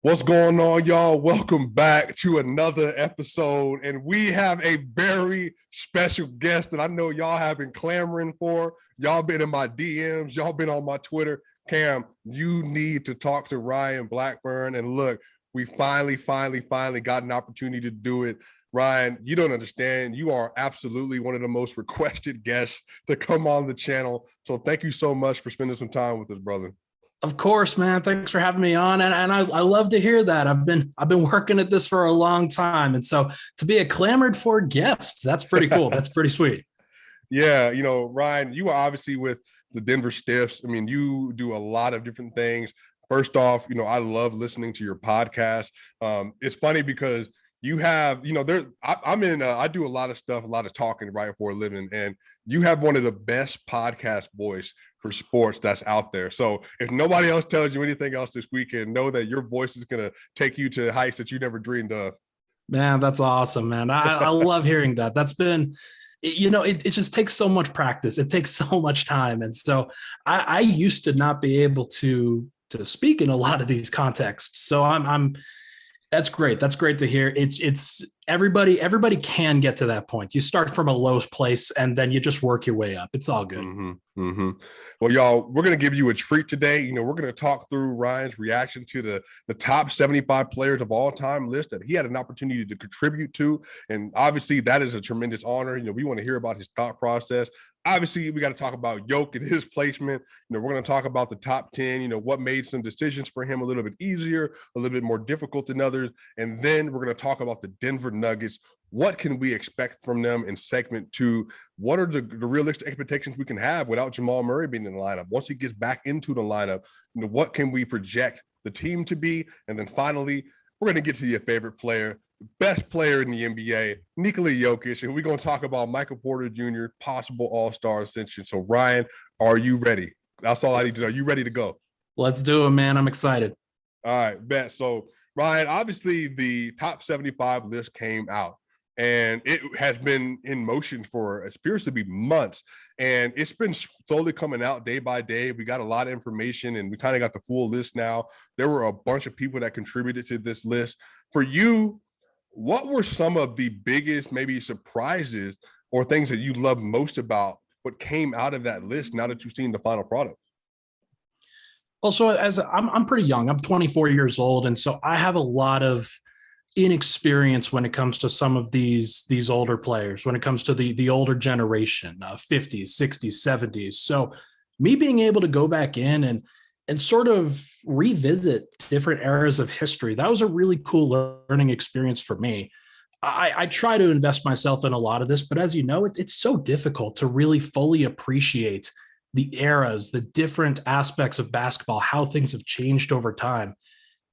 What's going on, y'all? Welcome back to another episode. And we have a very special guest that I know y'all have been clamoring for. Y'all been in my DMs, y'all been on my Twitter. Cam, you need to talk to Ryan Blackburn. And look, we finally got an opportunity to do it. Ryan, you don't understand. You are absolutely one of the most requested guests to come on the channel. So thank you so much for spending some time with us, brother. Of course, man. Thanks for having me on. And I love to hear that. I've been working at this for a long time. And so to be a clamored for guest, that's pretty cool. That's pretty sweet. Yeah, Ryan, you are obviously with the Denver Stiffs. I mean, you do a lot of different things. First off, I love listening to your podcast. It's funny because you have, I do a lot of stuff, a lot of talking right for a living, and you have one of the best podcast voice for sports that's out there. So if nobody else tells you anything else this weekend, know that your voice is going to take you to heights that you never dreamed of. Man, that's awesome, man. I love hearing that. That's been, it just takes so much practice. It takes so much time. And so I used to not be able to speak in a lot of these contexts. So that's great. That's great to hear. It's everybody can get to that point. You start from a low place and then you just work your way up. It's all good. Well, y'all, we're going to give you a treat today. We're going to talk through Ryan's reaction to the top 75 players of all time list that he had an opportunity to contribute to. And obviously that is a tremendous honor. We want to hear about his thought process. Obviously, we got to talk about Jokic and his placement. We're going to talk about the top 10, what made some decisions for him a little bit easier, a little bit more difficult than others. And then we're going to talk about the Denver Nuggets. What can we expect from them in segment 2? What are the realistic expectations we can have without Jamal Murray being in the lineup? Once he gets back into the lineup, what can we project the team to be? And then finally, we're going to get to your favorite player, best player in the NBA, Nikola Jokic, and we're going to talk about Michael Porter Jr., possible all-star ascension. So, Ryan, are you ready? That's all I need to know. Are you ready to go? Let's do it, man. I'm excited. All right, bet. So, Ryan, obviously the top 75 list came out, and it has been in motion for, it appears to be months, and it's been slowly coming out day by day. We got a lot of information, and we kind of got the full list now. There were a bunch of people that contributed to this list. For you, what were some of the biggest maybe surprises or things that you love most about what came out of that list now that you've seen the final product? Also, as I'm pretty young, I'm 24 years old. And so I have a lot of inexperience when it comes to some of these older players, when it comes to the older generation, 50s, 60s, 70s. So me being able to go back in and sort of revisit different eras of history, that was a really cool learning experience for me. I try to invest myself in a lot of this, but as you know, it's so difficult to really fully appreciate the eras, the different aspects of basketball, how things have changed over time.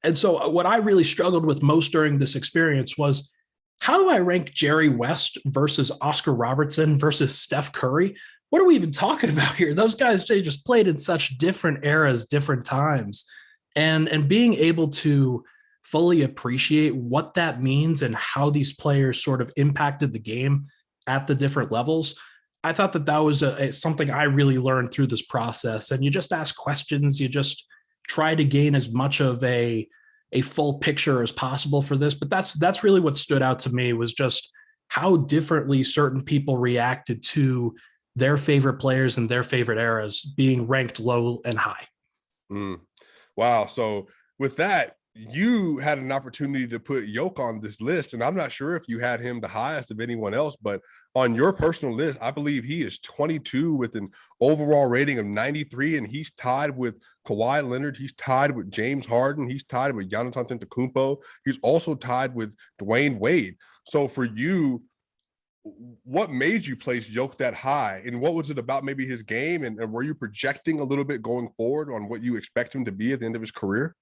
And so what I really struggled with most during this experience was, how do I rank Jerry West versus Oscar Robertson versus Steph Curry? What are we even talking about here? Those guys, they just played in such different eras, different times. And being able to fully appreciate what that means and how these players sort of impacted the game at the different levels, I thought that was something I really learned through this process. And you just ask questions, you just try to gain as much of a full picture as possible for this. But that's really what stood out to me, was just how differently certain people reacted to their favorite players and their favorite eras being ranked low and high. Wow. So with that, you had an opportunity to put Jokic on this list, and I'm not sure if you had him the highest of anyone else, but on your personal list, I believe he is 22 with an overall rating of 93, and he's tied with Kawhi Leonard. He's tied with James Harden. He's tied with Giannis Antetokounmpo. He's also tied with Dwayne Wade. So for you, what made you place Jokic that high, and what was it about maybe his game, and were you projecting a little bit going forward on what you expect him to be at the end of his career?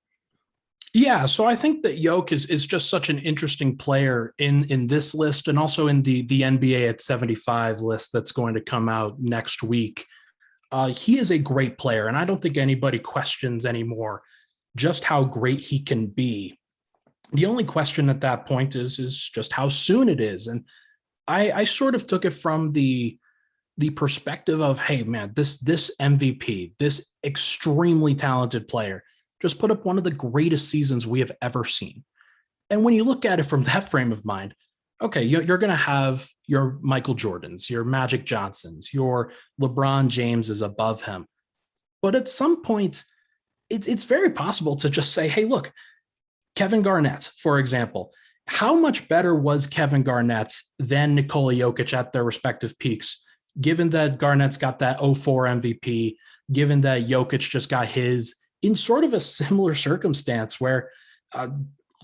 Yeah, so I think that Jokic is just such an interesting player in this list, and also in the NBA at 75 list that's going to come out next week. He is a great player, and I don't think anybody questions anymore just how great he can be. The only question at that point is just how soon it is. And I sort of took it from the perspective of, hey, man, this MVP, this extremely talented player, just put up one of the greatest seasons we have ever seen. And when you look at it from that frame of mind, okay, you're going to have your Michael Jordans, your Magic Johnsons, your LeBron James is above him. But at some point, it's very possible to just say, hey, look, Kevin Garnett, for example, how much better was Kevin Garnett than Nikola Jokic at their respective peaks, given that Garnett's got that 04 MVP, given that Jokic just got his, in sort of a similar circumstance where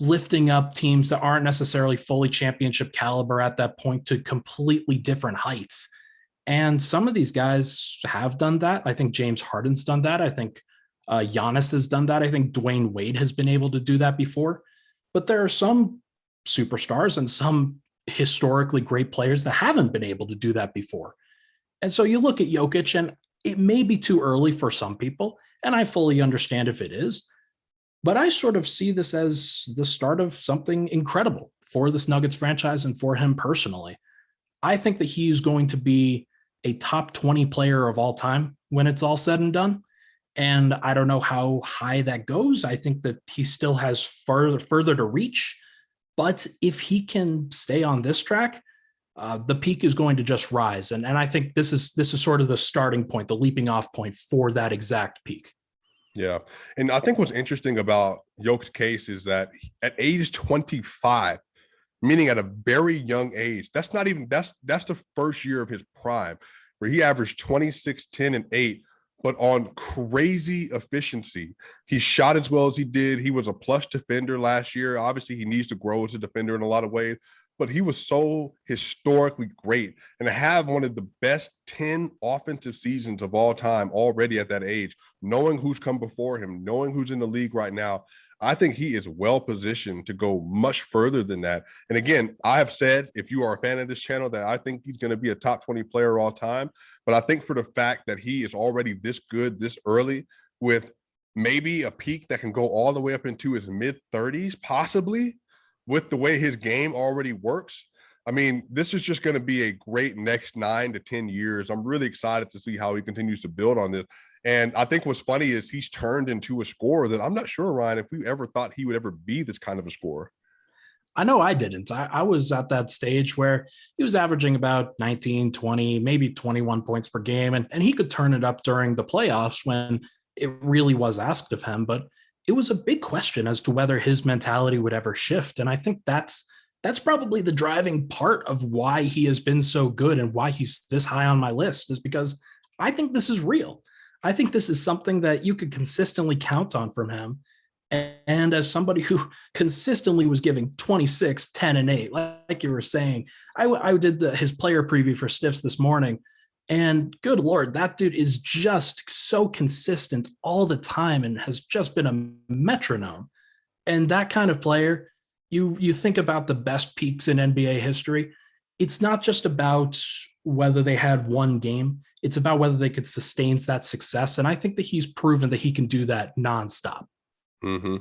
lifting up teams that aren't necessarily fully championship caliber at that point to completely different heights. And some of these guys have done that. I think James Harden's done that. I think Giannis has done that. I think Dwayne Wade has been able to do that before. But there are some superstars and some historically great players that haven't been able to do that before. And so you look at Jokic, and it may be too early for some people, and I fully understand if it is, but I sort of see this as the start of something incredible for this Nuggets franchise and for him personally. I think that he is going to be a top 20 player of all time when it's all said and done. And I don't know how high that goes. I think that he still has further to reach. But if he can stay on this track, the peak is going to just rise. And I think this is sort of the starting point, the leaping off point for that exact peak. Yeah. And I think what's interesting about Jokic's case is that at age 25, meaning at a very young age, that's the first year of his prime, where he averaged 26, 10, and 8, but on crazy efficiency. He shot as well as he did. He was a plus defender last year. Obviously, he needs to grow as a defender in a lot of ways, but he was so historically great. And to have one of the best 10 offensive seasons of all time already at that age, knowing who's come before him, knowing who's in the league right now, I think he is well positioned to go much further than that. And again, I have said, if you are a fan of this channel, that I think he's going to be a top 20 player all time. But I think for the fact that he is already this good this early, with maybe a peak that can go all the way up into his mid 30s, possibly, with the way his game already works, I mean, this is just going to be a great next 9 to 10 years. I'm really excited to see how he continues to build on this. And I think what's funny is he's turned into a scorer that I'm not sure, Ryan, if we ever thought he would ever be this kind of a scorer. I know I didn't. I was at that stage where he was averaging about 19, 20, maybe 21 points per game. And he could turn it up during the playoffs when it really was asked of him. But it was a big question as to whether his mentality would ever shift. And I think that's probably the driving part of why he has been so good and why he's this high on my list, is because I think this is real. I think this is something that you could consistently count on from him. And as somebody who consistently was giving 26, 10, and 8, like you were saying, I did his player preview for Stiffs this morning. And good Lord, that dude is just so consistent all the time and has just been a metronome. And that kind of player, you think about the best peaks in NBA history, it's not just about whether they had one game. It's about whether they could sustain that success. And I think that he's proven that he can do that nonstop. Mm-hmm.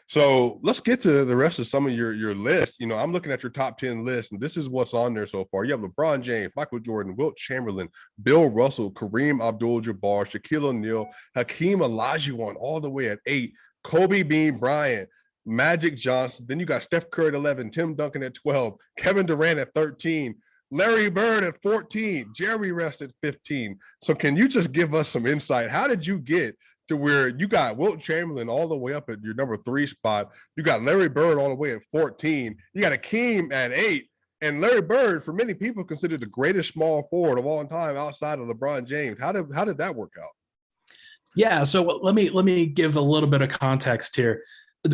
So let's get to the rest of some of your list. You know, I'm looking at your top 10 list, and this is what's on there so far. You have LeBron James, Michael Jordan, Wilt Chamberlain, Bill Russell, Kareem Abdul-Jabbar, Shaquille O'Neal, Hakeem Olajuwon all the way at 8, Kobe Bean Bryant, Magic Johnson. Then you got Steph Curry at 11, Tim Duncan at 12, Kevin Durant at 13, Larry Bird at 14, Jerry West at 15. So can you just give us some insight? How did you get to where you got Wilt Chamberlain all the way up at your number 3 spot? You got Larry Bird all the way at 14. You got Hakeem at 8. And Larry Bird, for many people, considered the greatest small forward of all time outside of LeBron James. How did that work out? Yeah, so let me give a little bit of context here.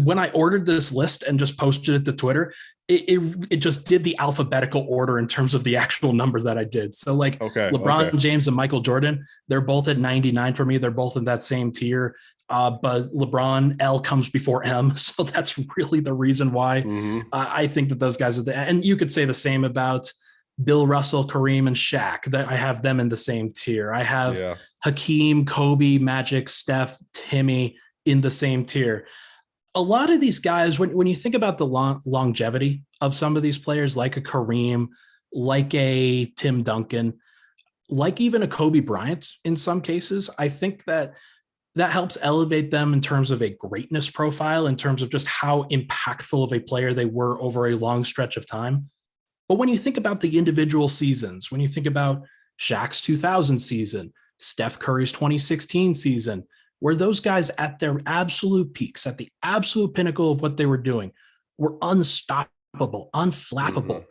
When I ordered this list and just posted it to Twitter, it just did the alphabetical order in terms of the actual number that I did. So LeBron James and Michael Jordan, they're both at 99 for me. They're both in that same tier. But LeBron, L comes before M. So that's really the reason why I think that those guys are there. And you could say the same about Bill Russell, Kareem, and Shaq. That I have them in the same tier. I have Hakeem, Kobe, Magic, Steph, Timmy in the same tier. A lot of these guys, when you think about the longevity of some of these players, like a Kareem, like a Tim Duncan, like even a Kobe Bryant in some cases, I think that that helps elevate them in terms of a greatness profile, in terms of just how impactful of a player they were over a long stretch of time. But when you think about the individual seasons, when you think about Shaq's 2000 season, Steph Curry's 2016 season, where those guys at their absolute peaks, at the absolute pinnacle of what they were doing, were unstoppable, unflappable.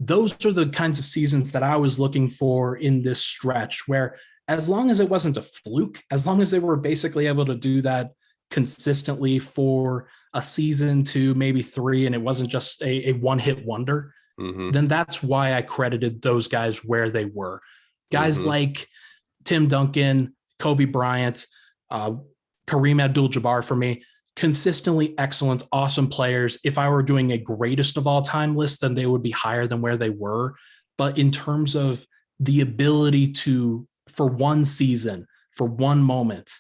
Those are the kinds of seasons that I was looking for in this stretch, where as long as it wasn't a fluke, as long as they were basically able to do that consistently for a season to maybe 3, and it wasn't just a one-hit wonder, then that's why I credited those guys where they were. Guys like Tim Duncan, Kobe Bryant, Kareem Abdul-Jabbar, for me, consistently excellent, awesome players. If I were doing a greatest of all time list, then they would be higher than where they were. But in terms of the ability to, for one season, for one moment,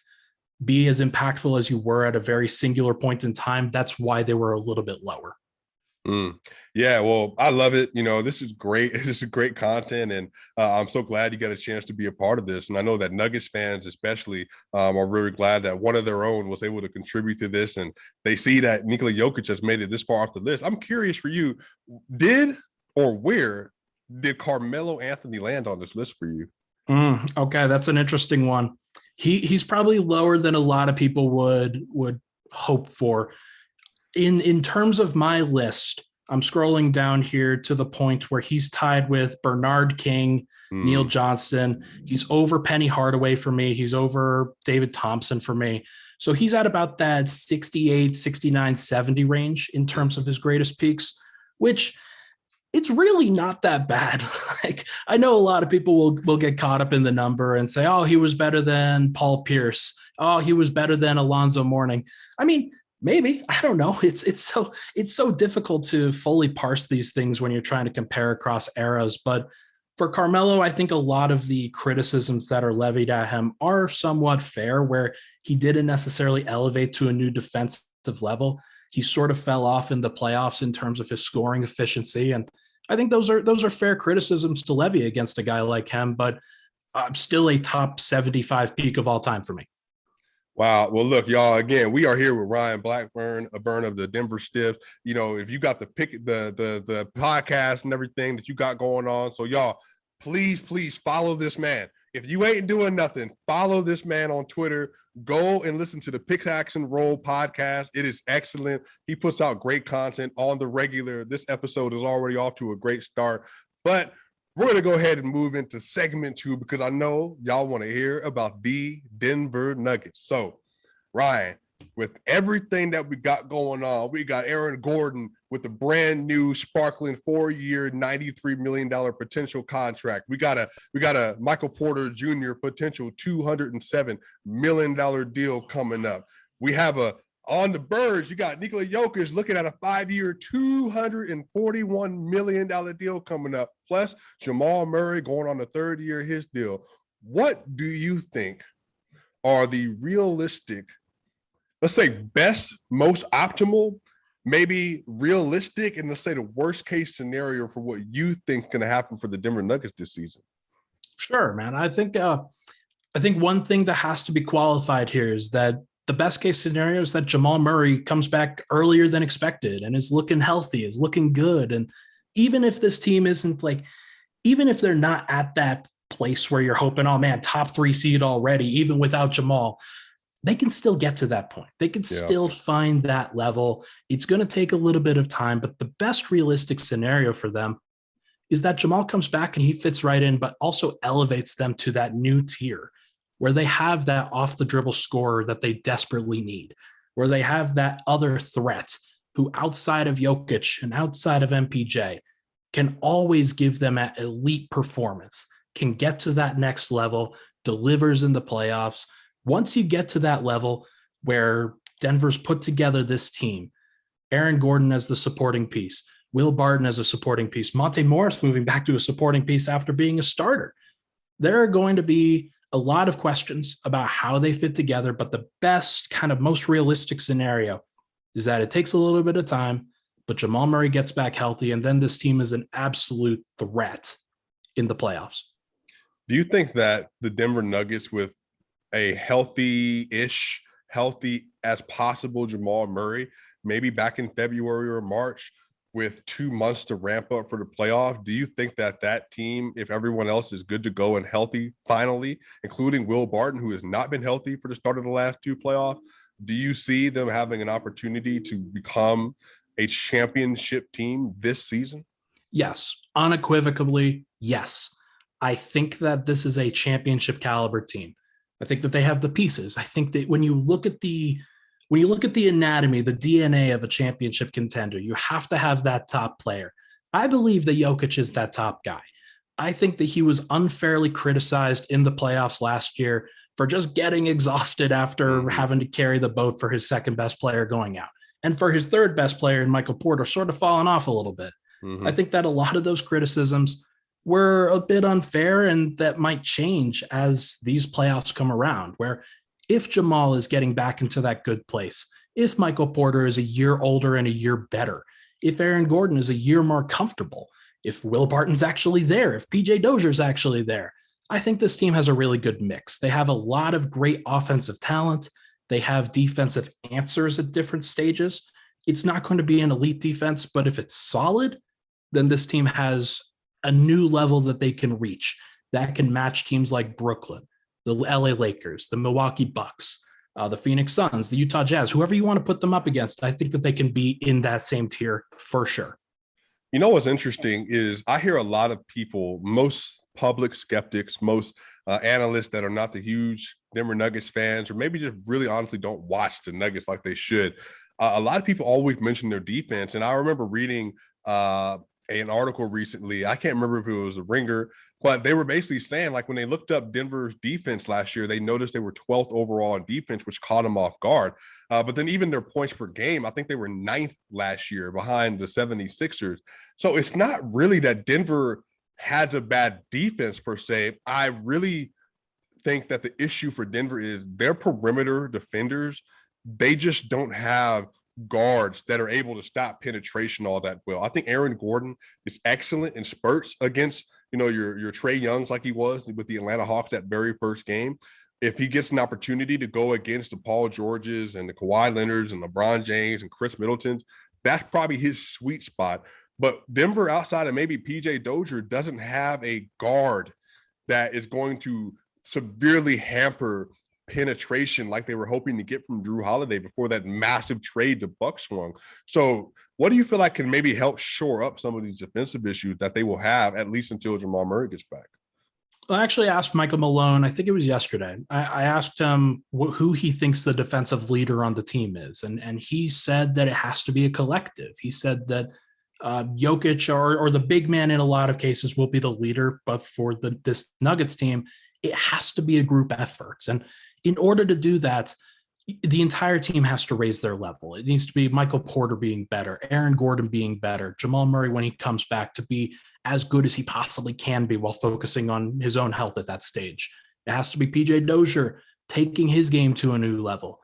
be as impactful as you were at a very singular point in time, that's why they were a little bit lower. Yeah, well, I love it. This is great. This is great content, and I'm so glad you got a chance to be a part of this. And I know that Nuggets fans especially are really glad that one of their own was able to contribute to this, and they see that Nikola Jokic has made it this far off the list. I'm curious for you, where did Carmelo Anthony land on this list for you? Okay, that's an interesting one. He's probably lower than a lot of people would hope for. In terms of my list, I'm scrolling down here to the point where he's tied with Bernard King, Neil Johnston. He's over Penny Hardaway for me. He's over David Thompson for me. So he's at about that 68, 69, 70 range in terms of his greatest peaks, which it's really not that bad. Like, I know a lot of people will get caught up in the number and say, oh, he was better than Paul Pierce. Oh, he was better than Alonzo Mourning. I mean, maybe, I don't know. It's so difficult to fully parse these things when you're trying to compare across eras. But for Carmelo, I think a lot of the criticisms that are levied at him are somewhat fair, where he didn't necessarily elevate to a new defensive level. He sort of fell off in the playoffs in terms of his scoring efficiency. And I think those are fair criticisms to levy against a guy like him, but still a top 75 peak of all time for me. Wow. Well, look, y'all, again, we are here with Ryan Blackburn, a burn of the Denver Stiffs. If you got the podcast and everything that you got going on. So y'all, please follow this man. If you ain't doing nothing, follow this man on Twitter. Go and listen to the Pickaxe and Roll podcast. It is excellent. He puts out great content on the regular. This episode is already off to a great start, but we're going to go ahead and move into segment 2 because I know y'all want to hear about the Denver Nuggets. So, Ryan, with everything that we got going on, we got Aaron Gordon with a brand new sparkling 4-year, $93 million potential contract. We got a Michael Porter Jr. potential $207 million deal coming up. We have on the Birds, you got Nikola Jokic looking at a 5-year, $241 million deal coming up, plus Jamal Murray going on the 3rd year of his deal. What do you think are the realistic, let's say best, most optimal, maybe realistic, and let's say the worst case scenario for what you think is going to happen for the Denver Nuggets this season? Sure, man. I think one thing that has to be qualified here is that the best case scenario is that Jamal Murray comes back earlier than expected and is looking healthy, is looking good. And even if this team isn't even if they're not at that place where you're hoping, oh man, top 3 seed already, even without Jamal, they can still get to that point. They can still find that level. It's going to take a little bit of time, but the best realistic scenario for them is that Jamal comes back and he fits right in, but also elevates them to that new tier where they have that off the dribble scorer that they desperately need, where they have that other threat who outside of Jokic and outside of MPJ can always give them an elite performance, can get to that next level, delivers in the playoffs. Once you get to that level where Denver's put together this team, Aaron Gordon as the supporting piece, Will Barton as a supporting piece, Monte Morris moving back to a supporting piece after being a starter, there are going to be a lot of questions about how they fit together, but the best, kind of most realistic scenario is that it takes a little bit of time, but Jamal Murray gets back healthy, and then this team is an absolute threat in the playoffs. Do you think that the Denver Nuggets, with a healthy as possible Jamal Murray, maybe back in February or March, with 2 months to ramp up for the playoff, do you think that team, if everyone else is good to go and healthy finally, including Will Barton, who has not been healthy for the start of the last 2 playoffs, do you see them having an opportunity to become a championship team this season? Yes, unequivocally, yes. I think that this is a championship caliber team. I think that they have the pieces. I think that when you look at the anatomy, the DNA of a championship contender, you have to have that top player. I believe that Jokic is that top guy. I think that he was unfairly criticized in the playoffs last year for just getting exhausted after having to carry the boat for his second best player going out. And for his third best player in Michael Porter sort of falling off a little bit. I think that a lot of those criticisms were a bit unfair, and that might change as these playoffs come around, where if Jamal is getting back into that good place, if Michael Porter is a year older and a year better, if Aaron Gordon is a year more comfortable, if Will Barton's actually there, if PJ Dozier's actually there, I think this team has a really good mix. They have a lot of great offensive talent. They have defensive answers at different stages. It's not going to be an elite defense, but if it's solid, then this team has a new level that they can reach that can match teams like Brooklyn, the LA Lakers, the Milwaukee Bucks, the Phoenix Suns, the Utah Jazz, whoever you want to put them up against. I think that they can be in that same tier for sure. You know, what's interesting is I hear a lot of people, most public skeptics, most analysts that are not the huge Denver Nuggets fans, or maybe just really honestly don't watch the Nuggets like they should. A lot of people always mention their defense. And I remember reading an article recently. I can't remember if it was a Ringer, but they were basically saying, like, when they looked up Denver's defense last year, they noticed they were 12th overall in defense, which caught them off guard. But then even their points per game, I think they were 9th last year behind the 76ers. So it's not really that Denver has a bad defense per se. I really think that the issue for Denver is their perimeter defenders. They just don't have guards that are able to stop penetration all that well. I think Aaron Gordon is excellent in spurts against, your Trae Youngs, like he was with the Atlanta Hawks that very first game. If he gets an opportunity to go against the Paul Georges and the Kawhi Leonards and LeBron James and Chris Middletons, that's probably his sweet spot. But Denver, outside of maybe PJ Dozier, doesn't have a guard that is going to severely hamper penetration like they were hoping to get from Drew Holiday before that massive trade the Bucks swung. So what do you feel like can maybe help shore up some of these defensive issues that they will have, at least until Jamal Murray gets back? I actually asked Michael Malone, I think it was yesterday. I asked him who he thinks the defensive leader on the team is. And he said that it has to be a collective. He said that Jokic or the big man in a lot of cases will be the leader, but for this Nuggets team, it has to be a group effort. And in order to do that, the entire team has to raise their level. It needs to be Michael Porter being better, Aaron Gordon being better, Jamal Murray, when he comes back, to be as good as he possibly can be while focusing on his own health at that stage. It has to be PJ Dozier taking his game to a new level.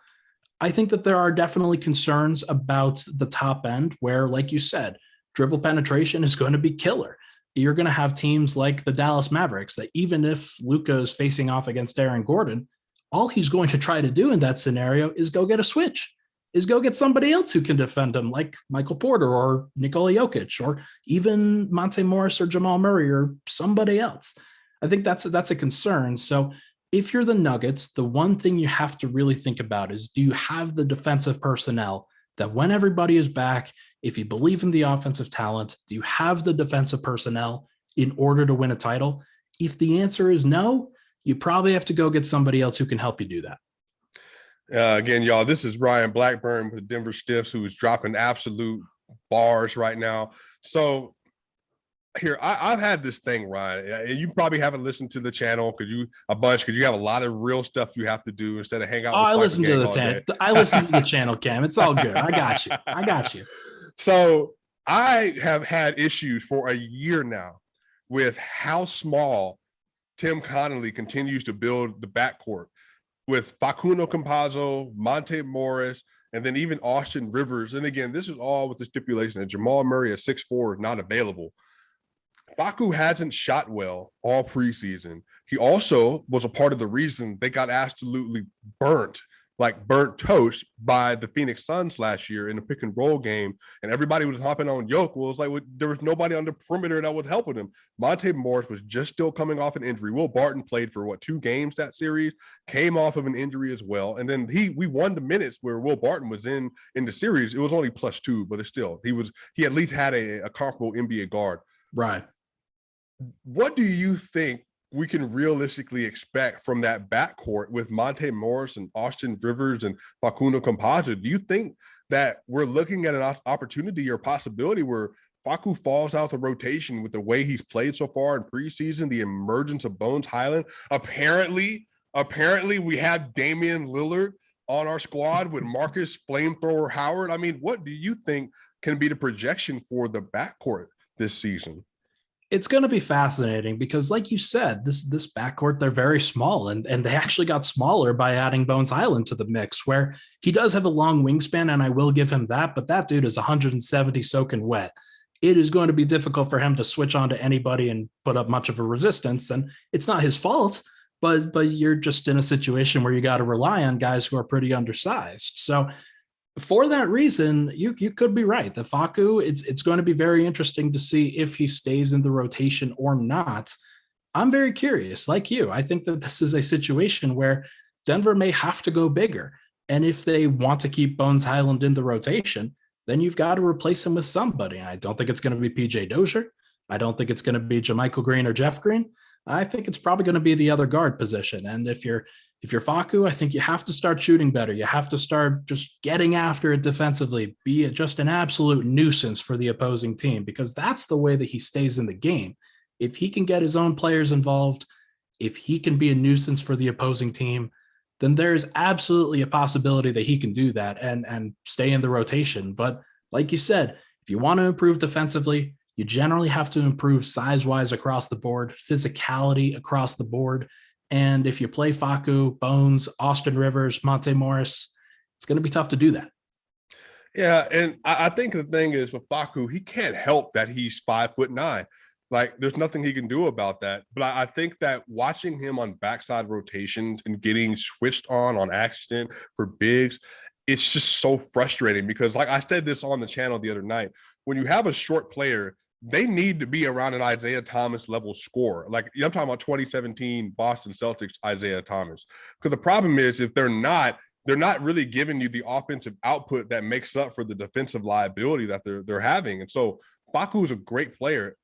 I think that there are definitely concerns about the top end where, like you said, dribble penetration is going to be killer. You're going to have teams like the Dallas Mavericks that even if Luka is facing off against Aaron Gordon, all he's going to try to do in that scenario is go get a switch, is go get somebody else who can defend him, like Michael Porter or Nikola Jokic, or even Monte Morris or Jamal Murray or somebody else. I think that's a concern. So if you're the Nuggets, the one thing you have to really think about is, do you have the defensive personnel that when everybody is back, if you believe in the offensive talent, do you have the defensive personnel in order to win a title? If the answer is no, you probably have to go get somebody else who can help you do that. Again, y'all, this is Ryan Blackburn with the Denver Stiffs, who is dropping absolute bars right now. So here, I've had this thing, Ryan, and you probably haven't listened to the channel because you have a lot of real stuff you have to do instead of hang out. I listen to the channel, Cam. It's all good. I got you. So I have had issues for a year now with how small Tim Connolly continues to build the backcourt with Facundo Campazzo, Monte Morris, and then even Austin Rivers. And again, this is all with the stipulation that Jamal Murray at 6'4" is not available. Facu hasn't shot well all preseason. He also was a part of the reason they got absolutely burnt toast by the Phoenix Suns last year in the pick and roll game. And everybody was hopping on Yoke. Well, it's like there was nobody on the perimeter that would help with him. Monte Morris was just still coming off an injury. Will Barton played for 2 games that series, came off of an injury as well. And then we won the minutes where Will Barton was in the series. It was only +2, but it's still, he at least had a comparable NBA guard. Right. What do you think we can realistically expect from that backcourt with Monte Morris and Austin Rivers and Facundo Campazzo? Do you think that we're looking at an opportunity or possibility where Facu falls out the rotation with the way he's played so far in preseason, the emergence of Bones Highland? Apparently we have Damian Lillard on our squad with Marcus Flamethrower Howard. I mean, what do you think can be the projection for the backcourt this season? It's going to be fascinating because, like you said, this backcourt, they're very small, and they actually got smaller by adding Bones Highland to the mix, where he does have a long wingspan, and I will give him that, but that dude is 170 soaking wet. It is going to be difficult for him to switch on to anybody and put up much of a resistance, and it's not his fault, but you're just in a situation where you got to rely on guys who are pretty undersized. So for that reason, you could be right. The Facu, it's going to be very interesting to see if he stays in the rotation or not. I'm very curious, like you. I think that this is a situation where Denver may have to go bigger. And if they want to keep Bones Highland in the rotation, then you've got to replace him with somebody. And I don't think it's going to be PJ Dozier. I don't think it's going to be JaMychal Green or Jeff Green. I think it's probably going to be the other guard position. And if you're Facu, I think you have to start shooting better. You have to start just getting after it defensively, be just an absolute nuisance for the opposing team, because that's the way that he stays in the game. If he can get his own players involved, if he can be a nuisance for the opposing team, then there's absolutely a possibility that he can do that and stay in the rotation. But like you said, if you want to improve defensively, you generally have to improve size-wise across the board, physicality across the board. And if you play Facu, Bones, Austin Rivers, Monte Morris, it's going to be tough to do that. Yeah, and I think the thing is with Facu, he can't help that he's 5'9". Like, there's nothing he can do about that. But I think that watching him on backside rotations and getting switched on accident for bigs, it's just so frustrating because, like I said this on the channel the other night, when you have a short player, they need to be around an Isaiah Thomas level scorer. Like, I'm talking about 2017 Boston Celtics Isaiah Thomas. Because the problem is, if they're not really giving you the offensive output that makes up for the defensive liability that they're having. And so Facu is a great player.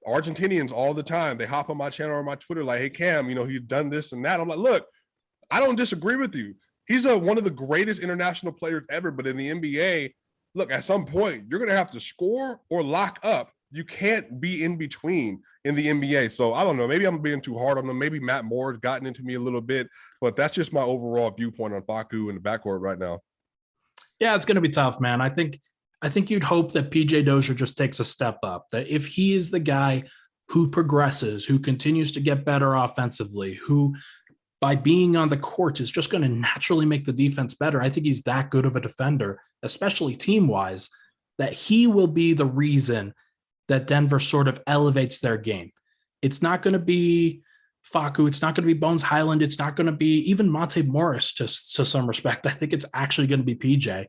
Argentinians all the time, they hop on my channel or my Twitter like, hey, Cam, he's done this and that. I'm like, look, I don't disagree with you. He's one of the greatest international players ever. But in the NBA, look, at some point, you're going to have to score or lock up. You can't be in between in the NBA. So I don't know. Maybe I'm being too hard on them. Maybe Matt Moore has gotten into me a little bit, but that's just my overall viewpoint on Facu in the backcourt right now. Yeah, it's going to be tough, man. I think you'd hope that PJ Dozier just takes a step up, that if he is the guy who progresses, who continues to get better offensively, who by being on the court is just going to naturally make the defense better. I think he's that good of a defender, especially team-wise, that he will be the reason that Denver sort of elevates their game. It's not going to be Facu. It's not going to be Bones Highland. It's not going to be even Monte Morris to some respect. I think it's actually going to be PJ.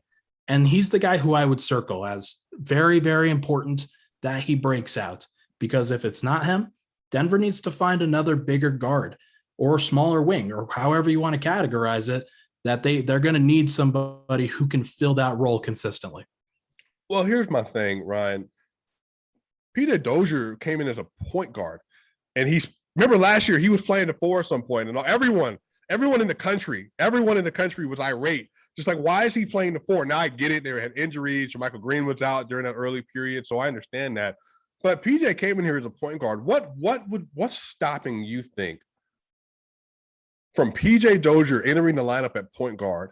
And he's the guy who I would circle as very, very important that he breaks out. Because if it's not him, Denver needs to find another bigger guard or smaller wing or however you want to categorize it, that they're going to need somebody who can fill that role consistently. Well, here's my thing, Ryan. Peter Dozier came in as a point guard, and remember last year he was playing the 4 at some point, and everyone in the country was irate. Just like, why is he playing the 4? Now I get it. They had injuries. JaMychal Green was out during that early period, so I understand that. But PJ came in here as a point guard. What's stopping, you think, from PJ Dozier entering the lineup at point guard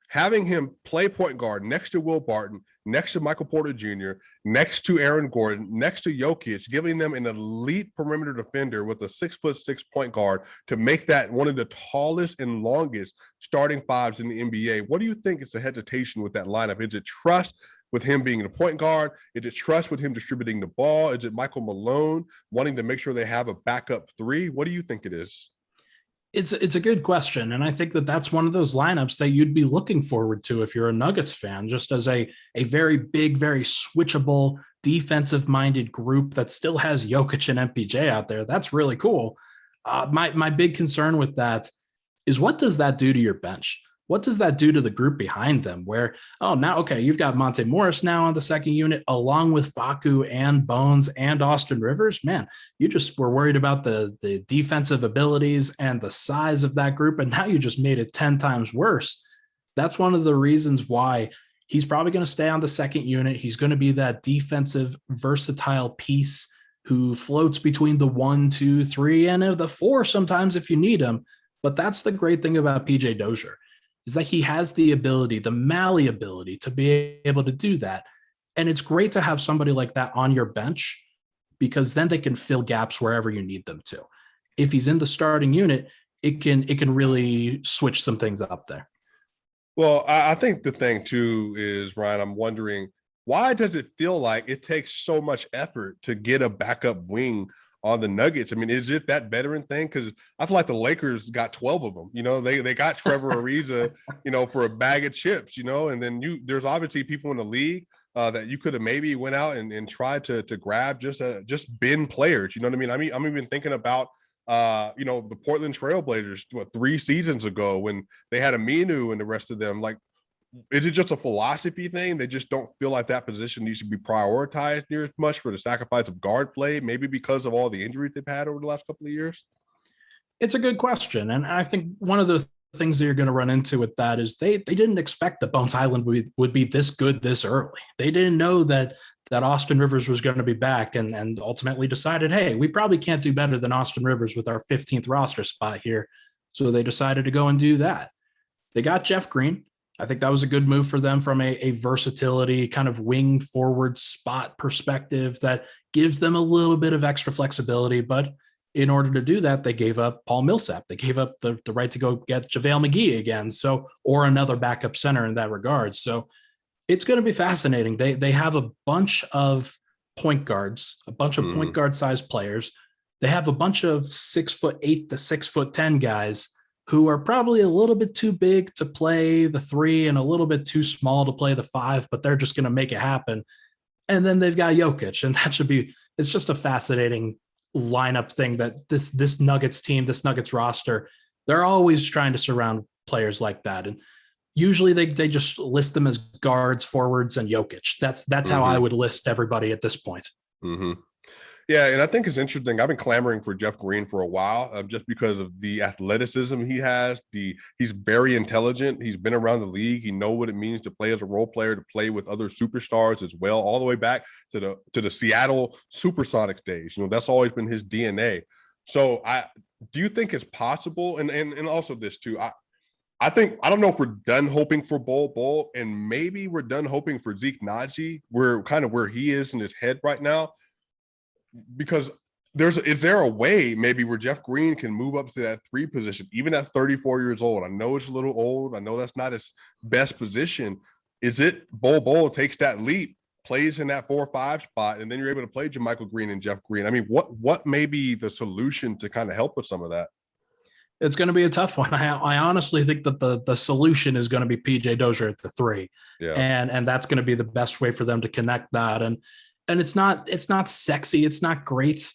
having him play point guard next to Will Barton, next to Michael Porter Jr., next to Aaron Gordon, next to Jokic, giving them an elite perimeter defender with a 6'6" point guard to make that one of the tallest and longest starting fives in the NBA. What do you think is the hesitation with that lineup? Is it trust with him being the point guard? Is it trust with him distributing the ball? Is it Michael Malone wanting to make sure they have a backup three? What do you think it is? It's a good question. And I think that that's one of those lineups that you'd be looking forward to if you're a Nuggets fan, just as a very big, very switchable, defensive-minded group that still has Jokic and MPJ out there. That's really cool. My big concern with that is, what does that do to your bench? What does that do to the group behind them where, now, okay, you've got Monte Morris now on the second unit, along with Facu and Bones and Austin Rivers. Man, you just were worried about the defensive abilities and the size of that group, and now you just made it 10 times worse. That's one of the reasons why he's probably going to stay on the second unit. He's going to be that defensive, versatile piece who floats between the 1, 2, 3, and the 4 sometimes if you need him. But that's the great thing about PJ Dozier, is that he has the ability, the malleability to be able to do that. And it's great to have somebody like that on your bench, because then they can fill gaps wherever you need them to. If he's in the starting unit, it can really switch some things up there. Well, I think the thing too is, Ryan, I'm wondering, why does it feel like it takes so much effort to get a backup wing on the Nuggets? I mean, is it that veteran thing? Because I feel like the Lakers got 12 of them. They got Trevor Ariza, for a bag of chips, and then there's obviously people in the league that you could have maybe went out and tried to grab just bin players. You know what I mean? I'm even thinking about the Portland Trailblazers 3 seasons ago when they had Aminu and the rest of them. Like, is it just a philosophy thing? They just don't feel like that position needs to be prioritized near as much for the sacrifice of guard play, maybe because of all the injuries they've had over the last couple of years? It's a good question. And I think one of the things that you're going to run into with that is they didn't expect that Bones Highland would be this good this early. They didn't know that Austin Rivers was going to be back, and ultimately decided, hey, we probably can't do better than Austin Rivers with our 15th roster spot here. So they decided to go and do that. They got Jeff Green. I think that was a good move for them from a versatility kind of wing forward spot perspective that gives them a little bit of extra flexibility. But in order to do that, they gave up Paul Millsap. They gave up the right to go get JaVale McGee again. Or another backup center in that regard. So it's going to be fascinating. They have a bunch of point guards, a bunch of point guard sized players. They have a bunch of 6'8" to 6'10" guys who are probably a little bit too big to play the 3 and a little bit too small to play the 5, but they're just going to make it happen. And then they've got Jokic, and it's just a fascinating lineup thing that this Nuggets team, this Nuggets roster, they're always trying to surround players like that. And usually they just list them as guards, forwards, and Jokic. That's how I would list everybody at this point. Mm-hmm. Yeah, and I think it's interesting. I've been clamoring for Jeff Green for a while, just because of the athleticism he has. He's very intelligent. He's been around the league. He knows what it means to play as a role player, to play with other superstars as well, all the way back to the Seattle Supersonics days. That's always been his DNA. So do you think it's possible? And also this too. I don't know if we're done hoping for Bol, and maybe we're done hoping for Zeke Naji. We're kind of where he is in his head right now. Because is there a way maybe where Jeff Green can move up to that 3 position, even at 34 years old? I know it's a little old. I know that's not his best position. Is it Bol takes that leap, plays in that 4-5 spot, and then you're able to play JaMychal Green and Jeff Green? I mean, what may be the solution to kind of help with some of that? It's going to be a tough one. I honestly think that the solution is going to be PJ Dozier at the 3. Yeah. And that's going to be the best way for them to connect that. And it's not sexy. It's not great.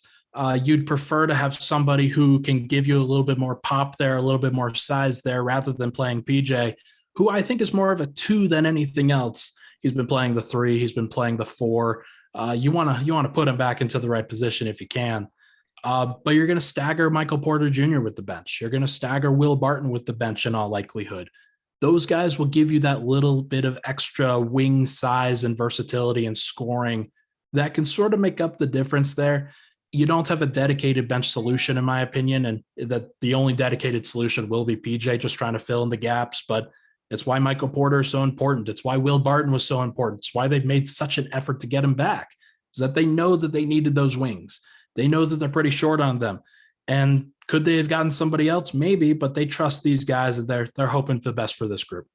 You'd prefer to have somebody who can give you a little bit more pop there, a little bit more size there, rather than playing PJ, who I think is more of a 2 than anything else. He's been playing the 3. He's been playing the 4. You want to put him back into the right position if you can. But you're going to stagger Michael Porter Jr. with the bench. You're going to stagger Will Barton with the bench in all likelihood. Those guys will give you that little bit of extra wing size and versatility and scoring that can sort of make up the difference there. You don't have a dedicated bench solution, in my opinion, and that the only dedicated solution will be PJ just trying to fill in the gaps. But It's why Michael Porter is so important. It's why Will Barton was so important. It's why they've made such an effort to get him back, is that they know that they needed those wings. They know that they're pretty short on them. And could they have gotten somebody else? Maybe, but they trust these guys and they're hoping for the best for this group.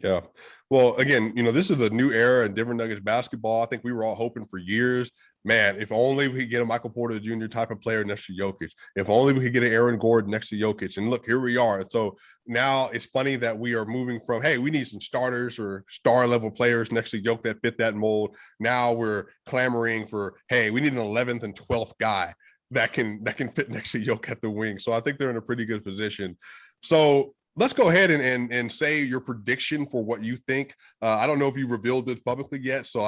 Yeah. Well, again, this is a new era in Denver Nuggets basketball. I think we were all hoping for years, man, if only we could get a Michael Porter Jr. type of player next to Jokic. If only we could get an Aaron Gordon next to Jokic. And look, here we are. And so now it's funny that we are moving from, hey, we need some starters or star level players next to Jokic that fit that mold. Now we're clamoring for, hey, we need an 11th and 12th guy that can fit next to Jokic at the wing. So I think they're in a pretty good position. So let's go ahead and say your prediction for what you think. I don't know if you revealed this publicly yet. So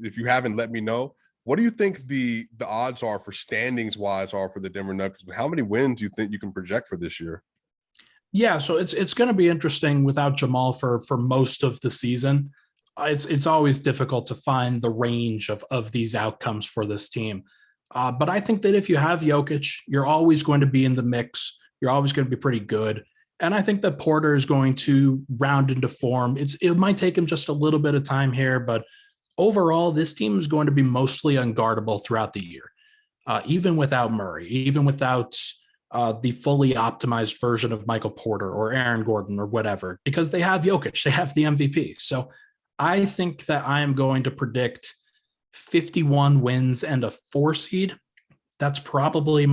if you haven't, let me know. What do you think the odds are for standings wise are for the Denver Nuggets? How many wins do you think you can project for this year? Yeah, so it's going to be interesting without Jamal for most of the season. It's always difficult to find the range of these outcomes for this team. But I think that if you have Jokic, you're always going to be in the mix. You're always going to be pretty good. And I think that Porter is going to round into form. It might take him just a little bit of time here, but overall, this team is going to be mostly unguardable throughout the year, even without Murray, even without the fully optimized version of Michael Porter or Aaron Gordon or whatever, because they have Jokic, they have the MVP. So I think that I am going to predict 51 wins and a 4 seed. That's probably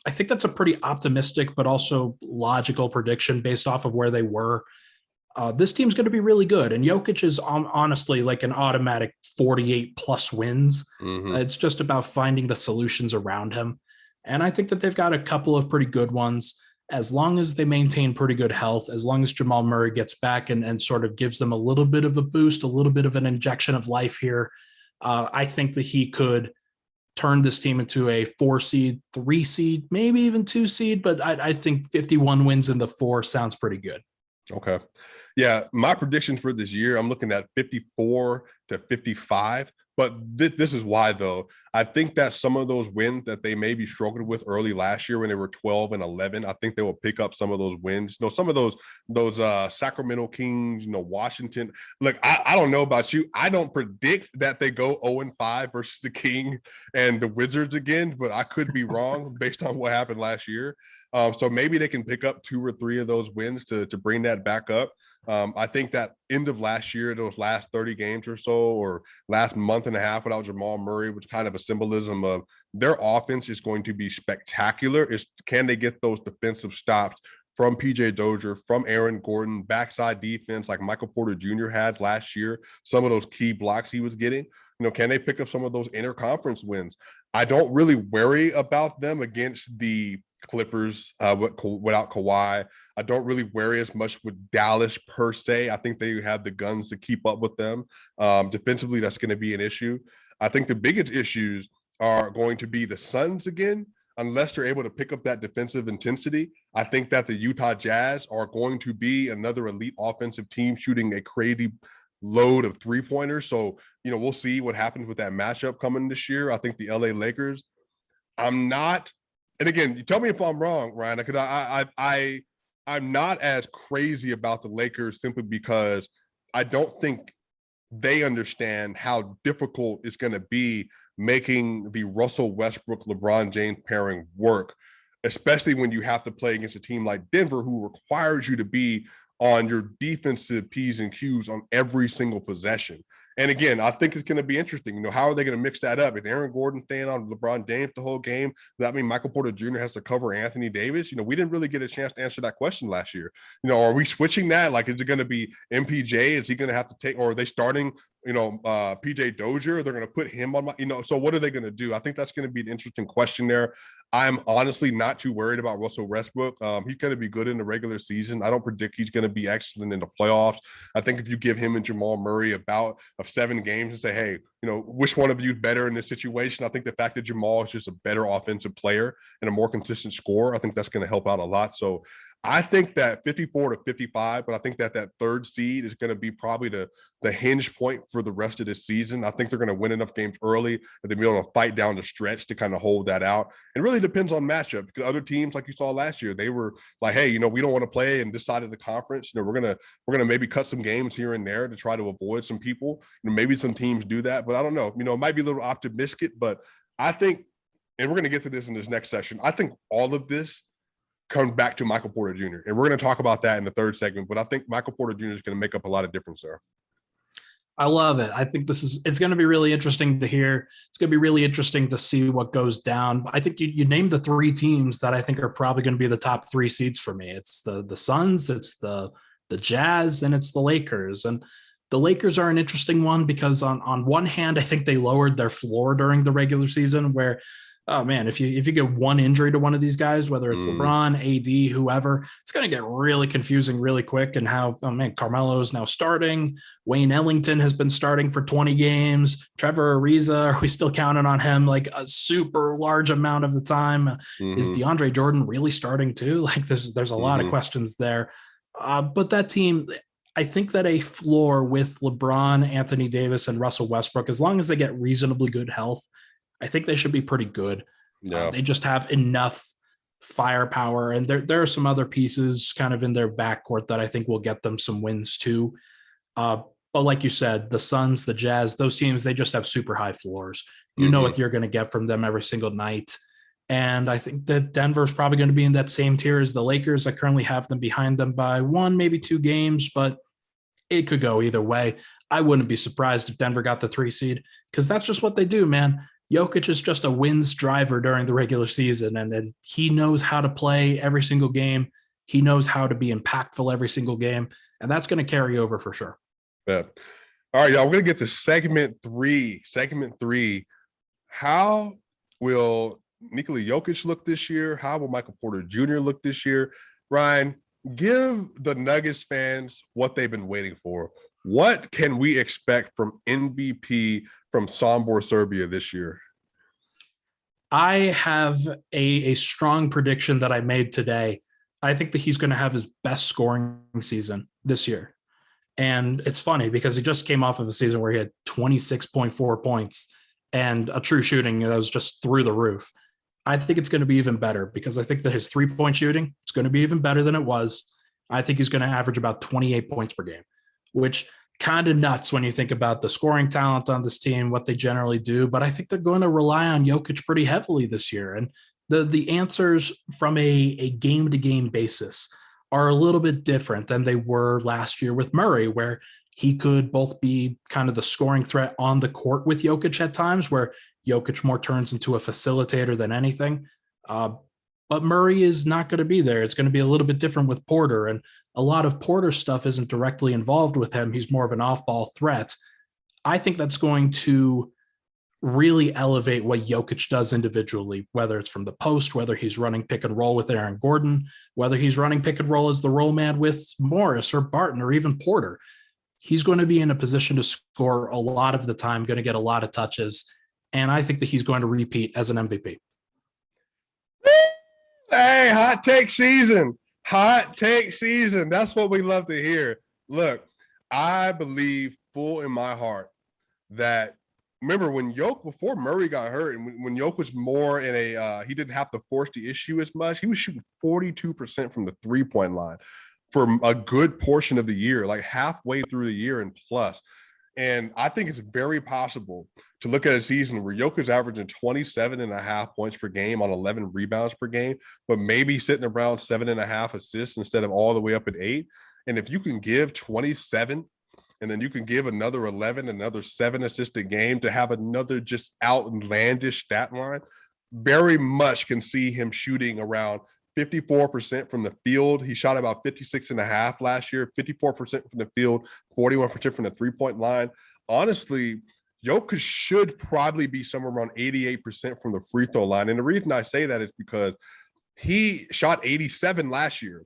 I think that's a pretty optimistic, but also logical prediction based off of where they were. This team's going to be really good. And Jokic is honestly like an automatic 48 plus wins. Mm-hmm. It's just about finding the solutions around him. And I think that they've got a couple of pretty good ones. As long as they maintain pretty good health, as long as Jamal Murray gets back and sort of gives them a little bit of a boost, a little bit of an injection of life here, I think that he could turn this team into a 4 seed, 3 seed, maybe even 2 seed. But I think 51 wins in the 4 sounds pretty good. Okay. Yeah. My prediction for this year, I'm looking at 54 to 55. But this is why, though. I think that some of those wins that they maybe struggled with early last year when they were 12 and 11, I think they will pick up some of those wins. Some of those Sacramento Kings, Washington. Look, I don't know about you. I don't predict that they go 0-5 versus the King and the Wizards again, but I could be wrong based on what happened last year. So maybe they can pick up 2 or 3 of those wins to bring that back up. I think that end of last year, those last 30 games or so, or last month and a half without Jamal Murray, was kind of a symbolism of their offense is going to be spectacular. Can they get those defensive stops from PJ Dozier, from Aaron Gordon, backside defense like Michael Porter Jr. had last year, some of those key blocks he was getting? Can they pick up some of those interconference wins? I don't really worry about them against the Clippers without Kawhi. I don't really worry as much with Dallas per se. I think they have the guns to keep up with them. Defensively, that's going to be an issue. I think the biggest issues are going to be the Suns again, unless they're able to pick up that defensive intensity. I think that the Utah Jazz are going to be another elite offensive team shooting a crazy load of 3-pointers. So, we'll see what happens with that matchup coming this year. I think the LA Lakers, I'm not, and again, you tell me if I'm wrong, Ryan, because I'm not as crazy about the Lakers simply because I don't think they understand how difficult it's going to be making the Russell Westbrook, LeBron James pairing work, especially when you have to play against a team like Denver, who requires you to be on your defensive P's and Q's on every single possession. And again, I think it's going to be interesting. How are they going to mix that up? If Aaron Gordon staying on LeBron James the whole game, does that mean Michael Porter Jr. has to cover Anthony Davis? We didn't really get a chance to answer that question last year. Are we switching that? Like, is it going to be MPJ? Is he going to have to take, or are they starting, PJ Dozier? They're going to put him on so what are they going to do? I think that's going to be an interesting question there. I'm honestly not too worried about Russell Westbrook. He's going to be good in the regular season. I don't predict he's going to be excellent in the playoffs. I think if you give him and Jamal Murray a bout of 7 games and say, hey, which one of you is better in this situation? I think the fact that Jamal is just a better offensive player and a more consistent scorer, I think that's going to help out a lot. So I think that 54 to 55, but I think that third seed is going to be probably the hinge point for the rest of this season. I think they're going to win enough games early that they'll be able to fight down the stretch to kind of hold that out. It really depends on matchup, because other teams, like you saw last year, they were like, hey, we don't want to play in this side of the conference. We're gonna maybe cut some games here and there to try to avoid some people. Maybe some teams do that, but I don't know. It might be a little optimistic, but I think, and we're going to get to this in this next session, I think all of this comes back to Michael Porter Jr. And we're going to talk about that in the third segment, but I think Michael Porter Jr. is going to make up a lot of difference there. I love it. I think it's going to be really interesting to hear. It's going to be really interesting to see what goes down. I think you named the three teams that I think are probably going to be the top three seeds for me. It's the Suns, it's the Jazz, and it's the Lakers. And the Lakers are an interesting one because on one hand, I think they lowered their floor during the regular season where, oh man, if you get one injury to one of these guys, whether it's LeBron, AD, whoever, it's going to get really confusing really quick. And Carmelo is now starting. Wayne Ellington has been starting for 20 games. Trevor Ariza, are we still counting on him like a super large amount of the time? Is DeAndre Jordan really starting too? Like there's a lot of questions there. But that team, I think that a floor with LeBron, Anthony Davis, and Russell Westbrook, as long as they get reasonably good health, I think they should be pretty good. Yeah. They just have enough firepower, and there are some other pieces kind of in their backcourt that I think will get them some wins too. But like you said, the Suns, the Jazz, those teams, they just have super high floors. You know what you're going to get from them every single night. And I think that Denver's probably going to be in that same tier as the Lakers. I currently have them behind them by 1, maybe 2 games, but it could go either way. I wouldn't be surprised if Denver got the 3 seed because that's just what they do, man. Jokic is just a wins driver during the regular season, and then he knows how to play every single game. He knows how to be impactful every single game, and that's going to carry over for sure. Yeah. All right, y'all, we're going to get to segment 3. Segment 3, how will Nikola Jokic look this year? How will Michael Porter Jr. look this year? Ryan, give the Nuggets fans what they've been waiting for. What can we expect from MVP from Sombor Serbia this year? I have a strong prediction that I made today. I think that he's going to have his best scoring season this year. And it's funny because he just came off of a season where he had 26.4 points and a true shooting that was just through the roof. I think it's going to be even better because I think that his 3-point shooting is going to be even better than it was. I think he's going to average about 28 points per game, which kind of nuts when you think about the scoring talent on this team, what they generally do. But I think they're going to rely on Jokic pretty heavily this year. And the answers from a game-to-game basis are a little bit different than they were last year with Murray, where he could both be kind of the scoring threat on the court with Jokic at times, where Jokic more turns into a facilitator than anything. But Murray is not going to be there. It's going to be a little bit different with Porter, and a lot of Porter's stuff isn't directly involved with him. He's more of an off-ball threat. I think that's going to really elevate what Jokic does individually, whether it's from the post, whether he's running pick and roll with Aaron Gordon, whether he's running pick and roll as the roll man with Morris or Barton or even Porter. He's going to be in a position to score a lot of the time, going to get a lot of touches, and I think that he's going to repeat as an MVP. Hey, hot take season. Hot take season. That's what we love to hear. Look, I believe full in my heart that, remember when before Murray got hurt and when Jokic was more in he didn't have to force the issue as much, he was shooting 42% from the 3-point line for a good portion of the year, like halfway through the year and plus. And I think it's very possible to look at a season where Jokic's averaging 27.5 points per game on 11 rebounds per game, but maybe sitting around 7.5 assists instead of all the way up at 8. And if you can give 27 and then you can give another 11, another 7 assists a game to have another just outlandish stat line, very much can see him shooting around 54% from the field. He shot about 56.5 last year, 54% from the field, 41% from the 3-point line. Honestly, Jokic should probably be somewhere around 88% from the free throw line. And the reason I say that is because he shot 87 last year,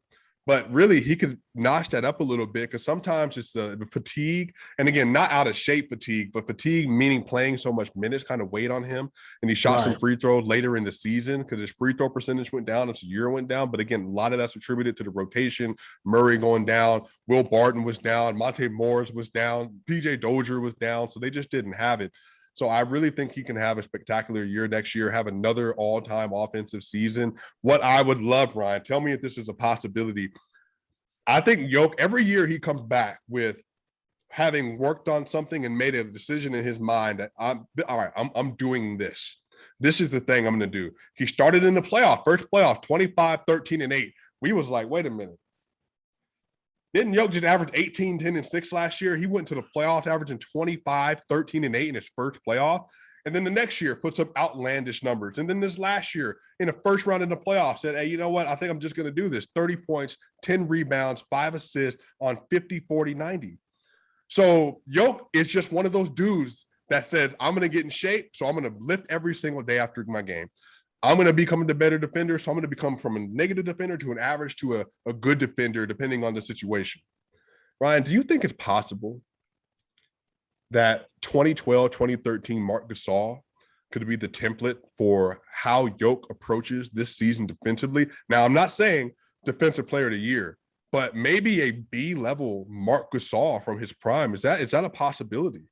But really, he could notch that up a little bit because sometimes it's the fatigue. And again, not out of shape fatigue, but fatigue meaning playing so much minutes kind of weighed on him. And he shot some free throws later in the season because his free throw percentage went down as the year went down. But again, a lot of that's attributed to the rotation. Murray going down. Will Barton was down. Monte Morris was down. PJ Dozier was down. So they just didn't have it. So I really think he can have a spectacular year next year, have another all-time offensive season. What I would love, Ryan, tell me if this is a possibility. I think every year he comes back with having worked on something and made a decision in his mind that I'm doing this. This is the thing I'm going to do. He started in the first playoff, 25, 13, and 8. We was like, wait a minute. Didn't Jokic average 18, 10, and 6 last year? He went to the playoffs averaging 25, 13, and 8 in his first playoff. And then the next year puts up outlandish numbers. And then this last year in the first round in the playoffs said, hey, you know what? I think I'm just going to do this. 30 points, 10 rebounds, 5 assists on 50, 40, 90. So Jokic is just one of those dudes that says, I'm going to get in shape. So I'm going to lift every single day after my game. I'm going to become a better defender. So I'm going to become from a negative defender to an average to a good defender, depending on the situation. Ryan, do you think it's possible that 2012, 2013 Marc Gasol could be the template for how Jokic approaches this season defensively? Now, I'm not saying defensive player of the year, but maybe a B-level Marc Gasol from his prime. Is that a possibility?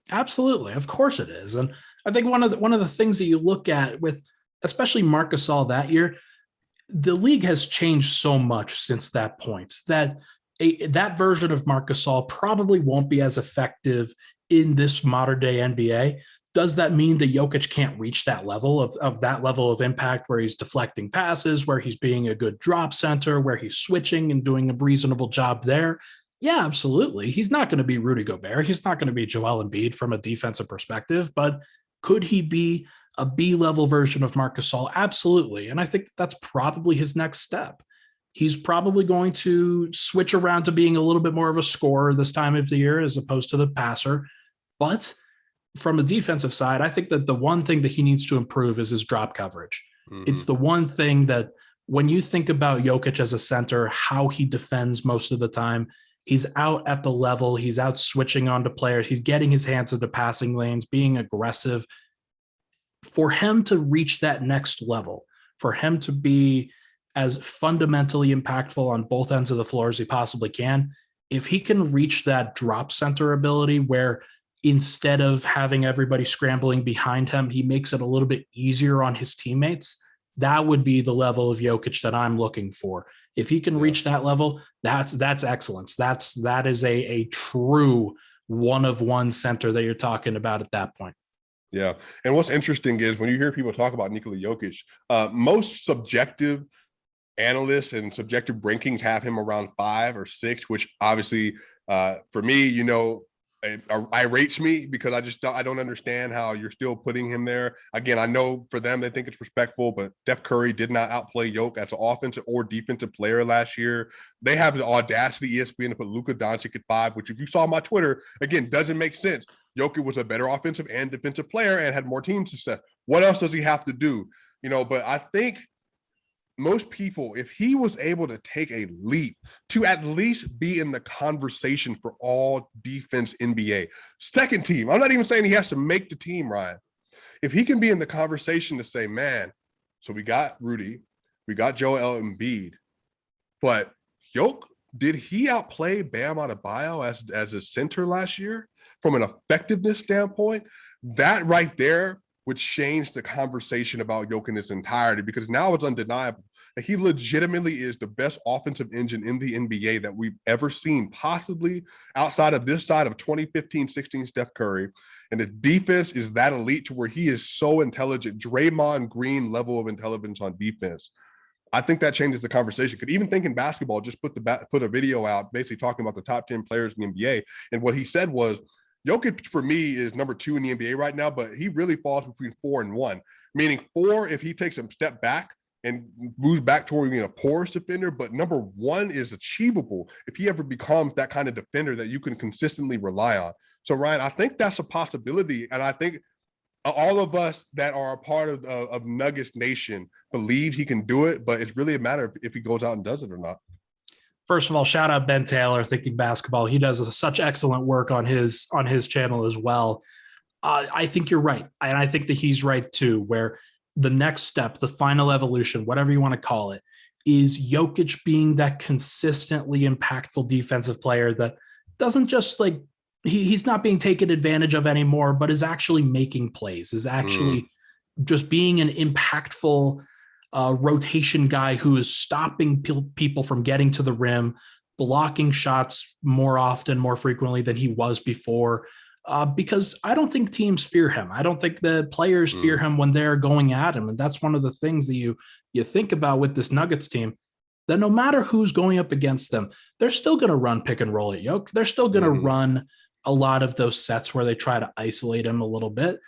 Absolutely. Of course it is. And I think one of the things that you look at with especially Marc Gasol that year, the league has changed so much since that point that that version of Marc Gasol probably won't be as effective in this modern day NBA. Does that mean that Jokic can't reach that level of that level of impact where he's deflecting passes, where he's being a good drop center, where he's switching and doing a reasonable job there? Yeah, absolutely. He's not going to be Rudy Gobert. He's not going to be Joel Embiid from a defensive perspective, but could he be a B-level version of Marc Gasol? Absolutely. And I think that's probably his next step. He's probably going to switch around to being a little bit more of a scorer this time of the year as opposed to the passer. But from a defensive side, I think that the one thing that he needs to improve is his drop coverage. Mm-hmm. It's the one thing that when you think about Jokic as a center, how he defends most of the time, he's out at the level, he's out switching onto players, he's getting his hands into passing lanes, being aggressive. For him to reach that next level, for him to be as fundamentally impactful on both ends of the floor as he possibly can, if he can reach that drop center ability where instead of having everybody scrambling behind him, he makes it a little bit easier on his teammates, that would be the level of Jokic that I'm looking for. If he can reach that level, that's excellence. That is a true one-of-one center that you're talking about at that point. Yeah. And what's interesting is when you hear people talk about Nikola Jokic, most subjective analysts and subjective rankings have him around 5 or 6, which obviously for me, irates me because I don't understand how you're still putting him there. Again, I know for them, they think it's respectful, but Steph Curry did not outplay Jokic as an offensive or defensive player last year. They have the audacity, ESPN, to put Luka Doncic at 5, which if you saw my Twitter, again, doesn't make sense. Jokic was a better offensive and defensive player and had more team success. What else does he have to do? But I think most people, if he was able to take a leap to at least be in the conversation for all defense NBA, second team, I'm not even saying he has to make the team, Ryan. If he can be in the conversation to say, man, so we got Rudy, we got Joel Embiid, but did he outplay Bam Adebayo as a center last year from an effectiveness standpoint? That right there would change the conversation about Jokic in its entirety, because now it's undeniable that he legitimately is the best offensive engine in the NBA that we've ever seen, possibly outside of this side of 2015-16 Steph Curry. And the defense is that elite to where he is so intelligent, Draymond Green level of intelligence on defense. I think that changes the conversation. Could even think in basketball, just put a video out basically talking about the top 10 players in the NBA. And what he said was, Jokic for me is number 2 in the NBA right now, but he really falls between 4 and 1, meaning 4 if he takes a step back and moves back toward being a porous defender, but number 1 is achievable if he ever becomes that kind of defender that you can consistently rely on. So Ryan, I think that's a possibility. And I think all of us that are a part of Nuggets Nation believe he can do it, but it's really a matter of if he goes out and does it or not. First of all, shout out Ben Taylor, Thinking Basketball. He does such excellent work on his channel as well. I think you're right. And I think that he's right too, where the next step, the final evolution, whatever you want to call it, is Jokic being that consistently impactful defensive player that doesn't just like, he's not being taken advantage of anymore, but is actually making plays, is actually just being an impactful rotation guy who is stopping people from getting to the rim, blocking shots more often, more frequently than he was before. Because I don't think teams fear him. I don't think the players fear him when they're going at him. And that's one of the things that you think about with this Nuggets team, that no matter who's going up against them, they're still going to run pick and roll at Jokic. They're still going to run a lot of those sets where they try to isolate him a little bit.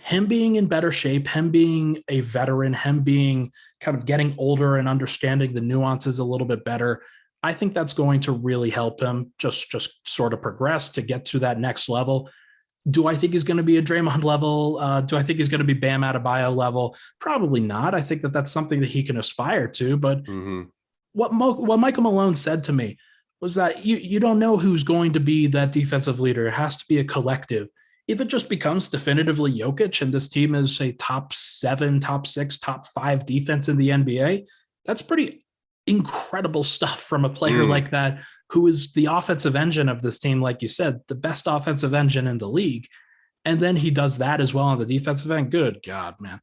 Him being in better shape, him being a veteran, him being kind of getting older and understanding the nuances a little bit better, I think that's going to really help him just sort of progress to get to that next level. Do I think he's going to be a Draymond level? Do I think he's going to be Bam Adebayo level? Probably not. I think that that's something that he can aspire to. But what Michael Malone said to me was that you don't know who's going to be that defensive leader. It has to be a collective. If it just becomes definitively Jokic and this team is a top 7, top 6, top 5 defense in the NBA, that's pretty incredible stuff from a player like that, who is the offensive engine of this team, like you said, the best offensive engine in the league. And then he does that as well on the defensive end. Good God, man.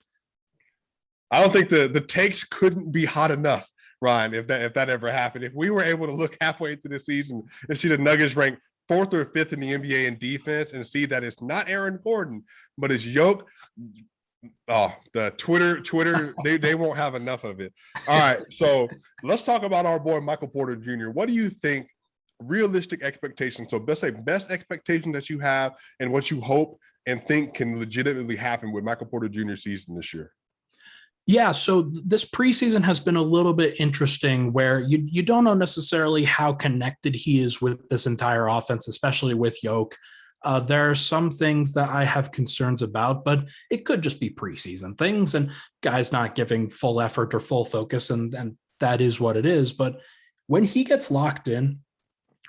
I don't think the takes couldn't be hot enough, Ryan, if that ever happened. If we were able to look halfway into the season and see the Nuggets ranked 4th or 5th in the NBA in defense and see that it's not Aaron Gordon, but it's Jokic. Oh, the Twitter, they won't have enough of it. All right, so let's talk about our boy Michael Porter Jr. What do you think realistic expectations? So let's say best expectation that you have and what you hope and think can legitimately happen with Michael Porter Jr. season this year. Yeah, so this preseason has been a little bit interesting where you don't know necessarily how connected he is with this entire offense, especially with Jokic. There are some things that I have concerns about, but it could just be preseason things and guys not giving full effort or full focus, and that is what it is. But when he gets locked in,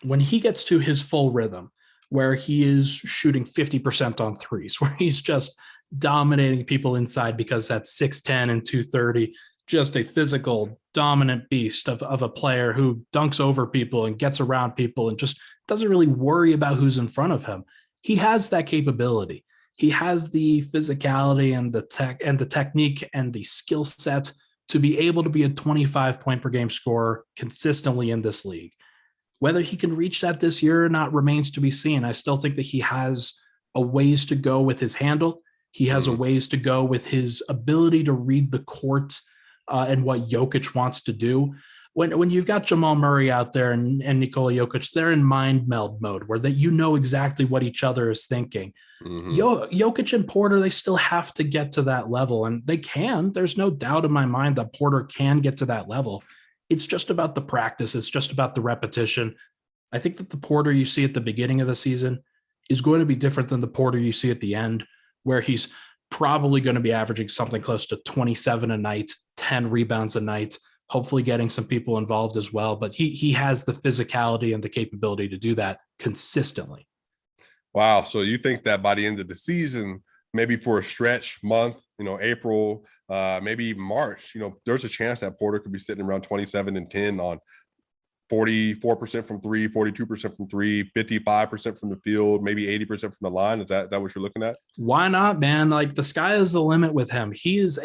when he gets to his full rhythm, where he is shooting 50% on threes, where he's just dominating people inside because that's 6'10 and 230, just a physical, dominant beast of a player who dunks over people and gets around people and just doesn't really worry about who's in front of him. He has that capability. He has the physicality and the technique and the skill set to be able to be a 25 point per game scorer consistently in this league. Whether he can reach that this year or not remains to be seen. I still think that he has a ways to go with his handle. He has a ways to go with his ability to read the court and what Jokic wants to do. When you've got Jamal Murray out there and Nikola Jokic, they're in mind meld mode where you know exactly what each other is thinking. Jokic and Porter, they still have to get to that level, and they can. There's no doubt in my mind that Porter can get to that level. It's just about the practice. It's just about the repetition. I think that the Porter you see at the beginning of the season is going to be different than the Porter you see at the end, where he's probably going to be averaging something close to 27 a night, 10 rebounds a night, hopefully getting some people involved as well. But he has the physicality and the capability to do that consistently. Wow. So you think that by the end of the season, maybe for a stretch month, April, maybe even March, there's a chance that Porter could be sitting around 27 and 10 on 44% from 3, 42% from 3, 55% from the field, maybe 80% from the line. Is that what you're looking at? Why not, man? Like, the sky is the limit with him. He is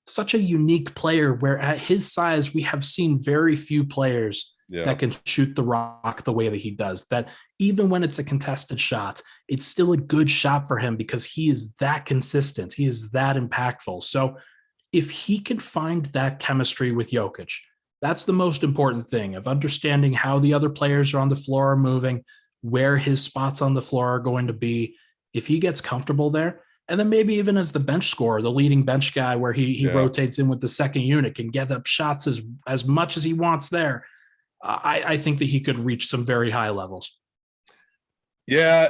such a unique player where at his size, we have seen very few players that can shoot the rock the way that he does. That even when it's a contested shot, it's still a good shot for him because he is that consistent. He is that impactful. So if he can find that chemistry with Jokic, that's the most important thing, of understanding how the other players are on the floor are moving, where his spots on the floor are going to be. If he gets comfortable there, and then maybe even as the bench scorer, the leading bench guy, where he rotates in with the second unit, can get up shots as much as he wants there, I think that he could reach some very high levels. Yeah,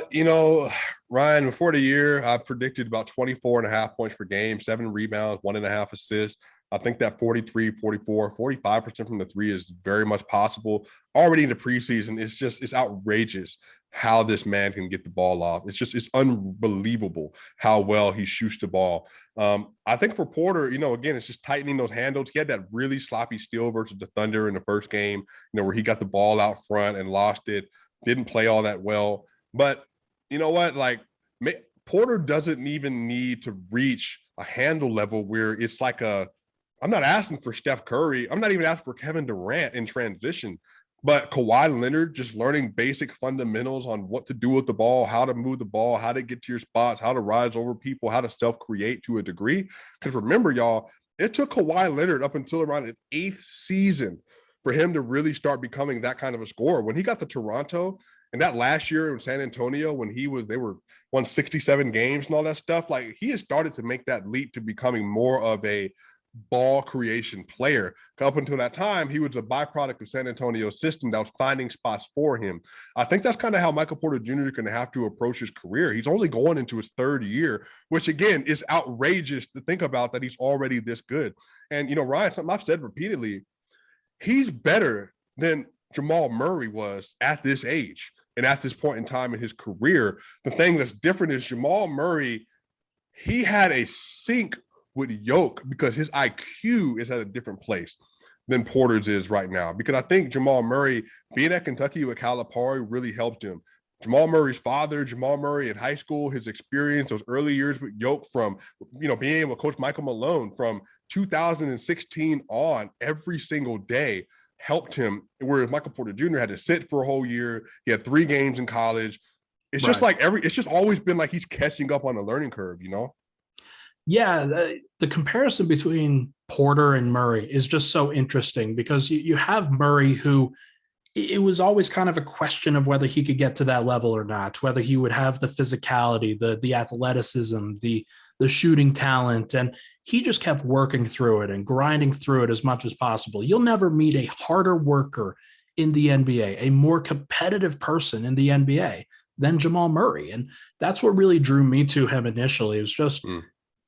Ryan, before the year, I predicted about 24.5 points per game, 7 rebounds, 1.5 assists. I think that 43, 44, 45% from the three is very much possible. Already in the preseason, it's outrageous how this man can get the ball off. It's unbelievable how well he shoots the ball. I think for Porter, again, it's just tightening those handles. He had that really sloppy steal versus the Thunder in the first game, where he got the ball out front and lost it, didn't play all that well. But you know what? Porter doesn't even need to reach a handle level where it's like I'm not asking for Steph Curry. I'm not even asking for Kevin Durant in transition. But Kawhi Leonard just learning basic fundamentals on what to do with the ball, how to move the ball, how to get to your spots, how to rise over people, how to self-create to a degree. Because remember, y'all, it took Kawhi Leonard up until around his 8th season for him to really start becoming that kind of a scorer. When he got to Toronto and that last year in San Antonio, when they won 67 games and all that stuff, he had started to make that leap to becoming more of a ball creation player. Up until that time, he was a byproduct of San Antonio's system that was finding spots for him. I think that's kind of how Michael Porter Jr. is going to have to approach his career. He's only going into his 3rd year, which again is outrageous to think about that he's already this good. And Ryan, something I've said repeatedly, he's better than Jamal Murray was at this age and at this point in time in his career. The thing that's different is Jamal Murray, he had a sync with Jokic because his IQ is at a different place than Porter's is right now. Because I think Jamal Murray being at Kentucky with Calipari really helped him. Jamal Murray's father, Jamal Murray in high school, his experience, those early years with Jokic from, being able to coach Michael Malone from 2016 on every single day helped him. Whereas Michael Porter Jr. had to sit for a whole year. He had 3 games in college. It's just it's just always been like he's catching up on the learning curve, Yeah, the comparison between Porter and Murray is just so interesting because you have Murray who it was always kind of a question of whether he could get to that level or not, whether he would have the physicality, the athleticism, the shooting talent, and he just kept working through it and grinding through it as much as possible. You'll never meet a harder worker in the NBA, a more competitive person in the NBA than Jamal Murray. And that's what really drew me to him initially. It was just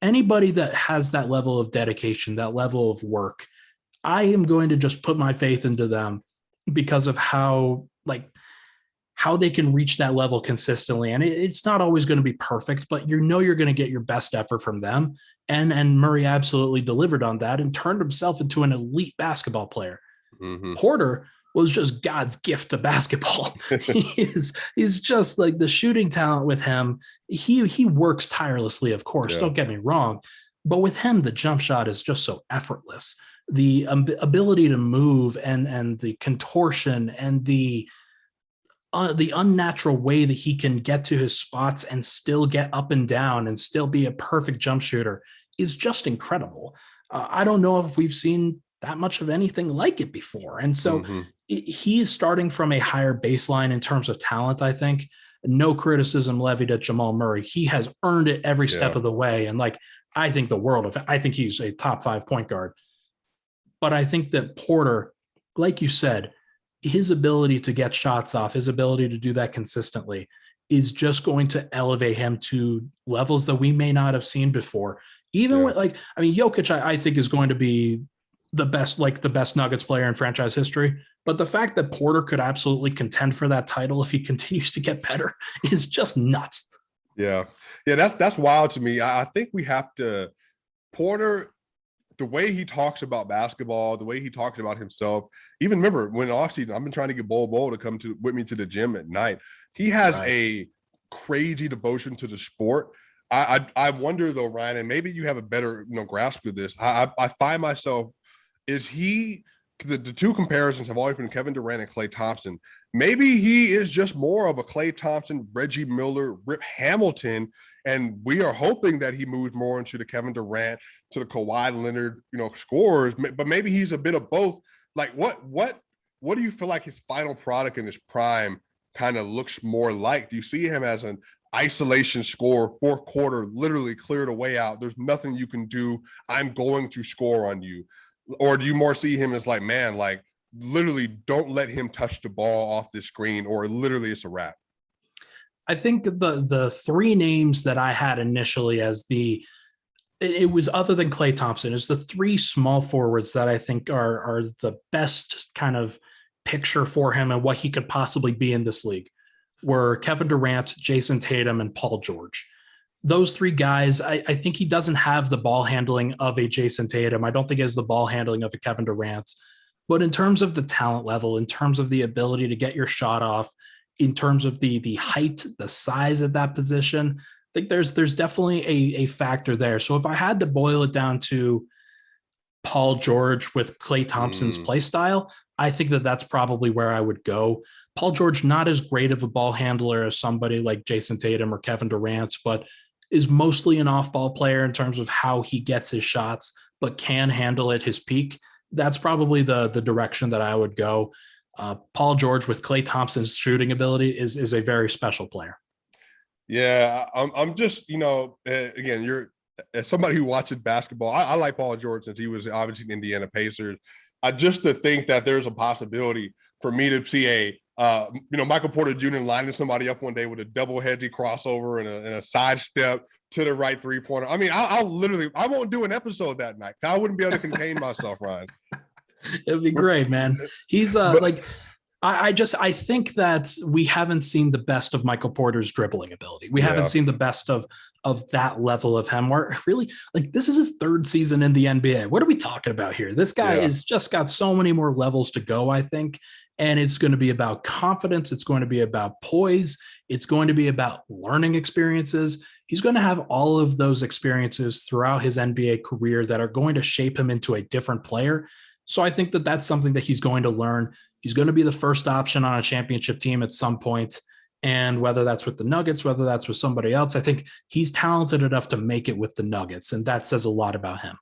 anybody that has that level of dedication, that level of work, I am going to just put my faith into them because of how they can reach that level consistently. And it's not always going to be perfect, but you're going to get your best effort from them. And Murray absolutely delivered on that and turned himself into an elite basketball player. Mm-hmm. Porter was just God's gift to basketball. He's just like the shooting talent with him. He works tirelessly, of course, Don't get me wrong. But with him, the jump shot is just so effortless. The ability to move and the contortion and the unnatural way that he can get to his spots and still get up and down and still be a perfect jump shooter is just incredible. I don't know if we've seen that much of anything like it before. And so he is starting from a higher baseline in terms of talent, I think. No criticism levied at Jamal Murray. He has earned it every step of the way. And I think the world of it. I think he's a top 5 point guard. But I think that Porter, like you said, his ability to get shots off, his ability to do that consistently is just going to elevate him to levels that we may not have seen before. Even with Jokic, I think is going to be the best Nuggets player in franchise history. But the fact that Porter could absolutely contend for that title if he continues to get better is just nuts. Yeah. That's wild to me. I think we have to Porter, the way he talks about basketball, the way he talks about himself. Even remember when offseason, I've been trying to get Bol to come with me to the gym at night. He has a crazy devotion to the sport. I wonder though, Ryan, and maybe you have a better grasp of this. I find myself, the 2 comparisons have always been Kevin Durant and Klay Thompson. Maybe he is just more of a Klay Thompson, Reggie Miller, Rip Hamilton, and we are hoping that he moves more into the Kevin Durant, to the Kawhi Leonard, scorers. But maybe he's a bit of both. What do you feel like his final product in his prime kind of looks more like? Do you see him as an isolation scorer, 4th quarter, literally cleared a way out? There's nothing you can do. I'm going to score on you. Or do you more see him as literally don't let him touch the ball off the screen, or literally it's a wrap? I think the 3 names that I had initially as the it was other than Klay Thompson. It's the three small forwards that I think are the best kind of picture for him and what he could possibly be in this league were Kevin Durant, Jason Tatum, and Paul George. Those three guys, I think he doesn't have the ball handling of a Jason Tatum. I don't think he has the ball handling of a Kevin Durant. But in terms of the talent level, in terms of the ability to get your shot off, in terms of the height, the size at that position, I think there's definitely a factor there. So if I had to boil it down to Paul George with Klay Thompson's play style, I think that's probably where I would go. Paul George, not as great of a ball handler as somebody like Jason Tatum or Kevin Durant, but is mostly an off-ball player in terms of how he gets his shots, but can handle at his peak. That's probably the direction that I would go. Paul George with Klay Thompson's shooting ability is a very special player. Yeah, I'm just, again, you're as somebody who watches basketball. I like Paul George since he was obviously in Indiana Pacers. Just to think that there's a possibility for me to see Michael Porter Jr. lining somebody up one day with a double hedgy crossover and a sidestep to the right three-pointer. I mean, I won't do an episode that night. I wouldn't be able to contain myself, Ryan. It'd be great, man. He's I think that we haven't seen the best of Michael Porter's dribbling ability. We haven't seen the best of that level of him. Where really, this is his third season in the NBA. What are we talking about here? This guy has just got so many more levels to go, I think. And it's going to be about confidence. It's going to be about poise. It's going to be about learning experiences. He's going to have all of those experiences throughout his NBA career that are going to shape him into a different player. So I think that that's something that he's going to learn. He's going to be the first option on a championship team at some point. And whether that's with the Nuggets, whether that's with somebody else, I think he's talented enough to make it with the Nuggets. And that says a lot about him.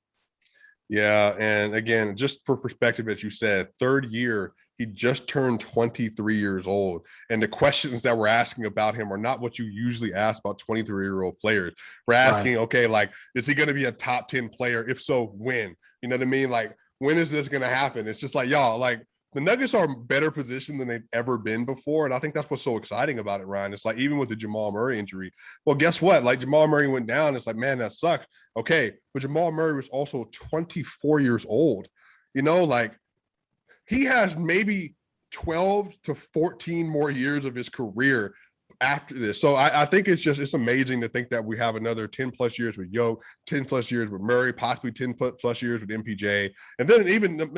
Yeah. And again, just for perspective, as you said, third year, he just turned 23 years old. And the questions that we're asking about him are not what you usually ask about 23-year-old players. We're asking, okay, is he going to be a top 10 player? If so, when? You know what I mean? When is this going to happen? It's just the Nuggets are better positioned than they've ever been before. And I think that's what's so exciting about it, Ryan. It's even with the Jamal Murray injury, well, guess what? Jamal Murray went down. It's man, that sucks. Okay. But Jamal Murray was also 24 years old. He has maybe 12 to 14 more years of his career after this. So I think it's amazing to think that we have another 10 plus years with Yo, 10 plus years with Murray, possibly 10 plus years with MPJ. And then even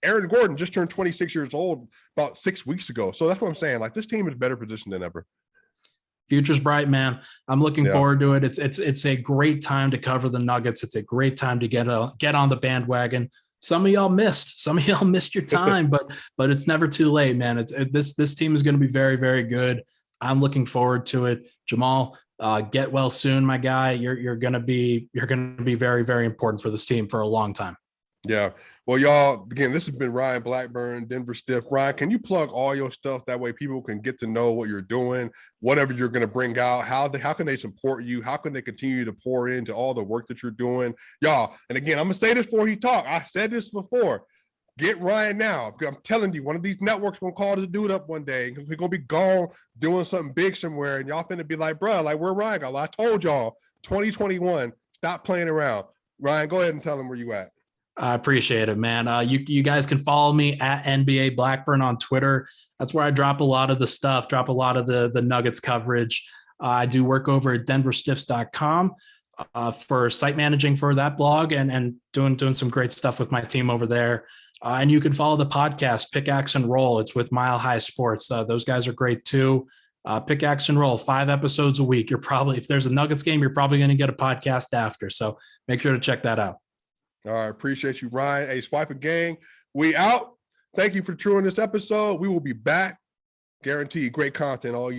Aaron Gordon just turned 26 years old about 6 weeks ago. So that's what I'm saying. This team is better positioned than ever. Future's bright, man. I'm looking forward to it. It's a great time to cover the Nuggets. It's a great time to get on the bandwagon. Some of y'all missed your time, but it's never too late, man. This team is going to be very, very good. I'm looking forward to it. Jamal, get well soon, my guy. You're going to be very, very important for this team for a long time. Yeah. Well, y'all, again, this has been Ryan Blackburn, Denver Stiff. Ryan, can you plug all your stuff? That way people can get to know what you're doing, whatever you're going to bring out. How can they support you? How can they continue to pour into all the work that you're doing? Y'all, and again, I'm going to say this before he talk. I said this before. Get Ryan now. I'm telling you, one of these networks going to call this dude up one day. He's going to be gone doing something big somewhere, and y'all finna be bro, where Ryan go? I told y'all, 2021, stop playing around. Ryan, go ahead and tell them where you at. I appreciate it, man. You guys can follow me at NBA Blackburn on Twitter. That's where I drop a lot of the stuff, drop a lot of the Nuggets coverage. I do work over at denverstiffs.com for site managing for that blog and doing some great stuff with my team over there. And you can follow the podcast, Pickaxe and Roll. It's with Mile High Sports. Those guys are great too. Pickaxe and Roll, 5 episodes a week. If there's a Nuggets game, you're probably going to get a podcast after. So make sure to check that out. All right. Appreciate you, Ryan. Hey, Swipa gang, we out. Thank you for tuning this episode. We will be back. Guaranteed great content all year.